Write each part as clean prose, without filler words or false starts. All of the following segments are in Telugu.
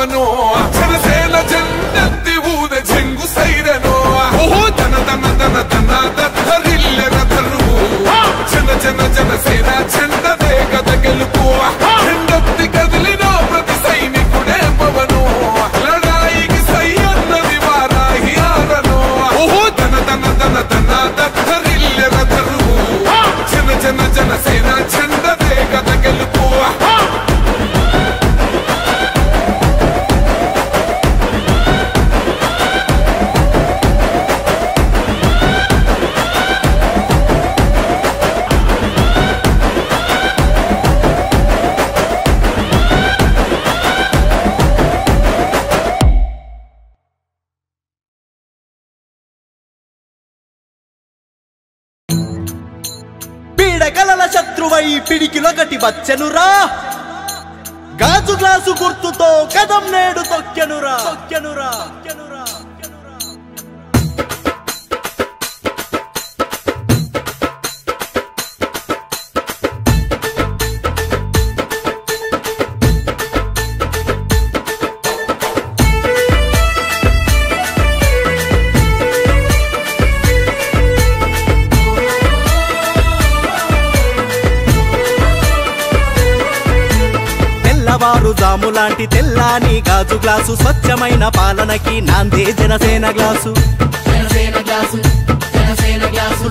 ఎంపవను జనసేన జెండెత్తి ఊదే చెంగు సైరను ఓహో తన తన తన తన దత్తరిల్లె రథను జన జన జనసేన జెండదే గద గెలుపు జెండెత్తి కదిలిన ప్రతి సైనికుడే ఎంపవను లడాయికి సై అన్నది వారాహి ఆరను ఓహో తన తన తన తన దత్తరిల్లె రథను జన జన జనసేన జెండదే గద గెలుపు పీడకలల శత్రువై పిడికిలొకటి వచ్చెనురా గాజు గ్లాసు గుర్తుతో కదం నేడు తొక్కెనురా తొక్కెనురా వారు జాములాంటి తెల్లాని గాజు గ్లాసు స్వచ్ఛమైన పాలనకి నాందే జనసేన గ్లాసు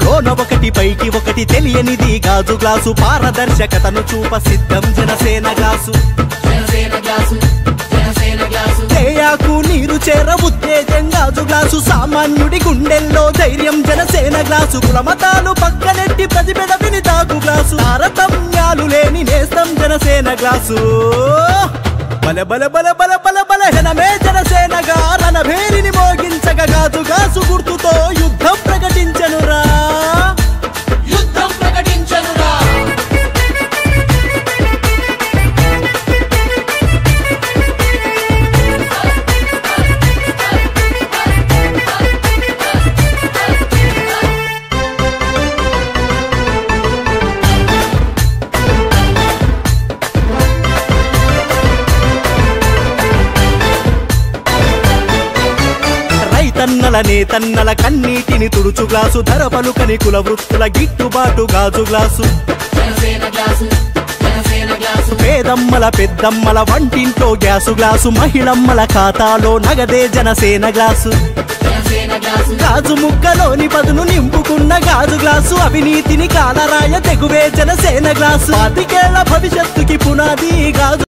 లోన ఒకటి పైకి ఒకటి తెలియనిది గాజు గ్లాసు పారదర్శకతను చూప సిద్ధం జనసేన గ్లాసు తేయాకు నీరు చేర ఉత్తేజం గాజు గ్లాసు సామాన్యుడి గుండెల్లో ధైర్యం జనసేన గ్లాసు కులమతాలు పక్కనెట్టి ప్రతిపెడ విని తాగు గ్లాసు తారతమ్యాలు లేని నేస్తం జనసేన గ్లాసు బల బల బల బల బల బల జనమే జనసేనగా రణభేరిని మోగించగా గాజు గ్లాసు గుర్తుతో యుద్ధం ప్రకటించనురా యుద్ధం ప్రకటించనురా తన్నల నేతన్నల కన్నీటిని తుడుచు గ్లాసు ధర పలుకని కుల వృత్తుల గిట్టుబాటు గాజు గ్లాసు పేదమ్మల పెద్దమ్మల వంటింట్లో గ్యాసు గ్లాసు మహిళమ్మల ఖాతాలో నగదే జనసేన గ్లాసు గాజు ముక్కలోని పదును నింపుకున్న గాజు గ్లాసు అవినీతిని కాలరాయ తెగువే జనసేన గ్లాసు 25 ఏళ్ల భవిష్యత్తుకి పునాది గాజు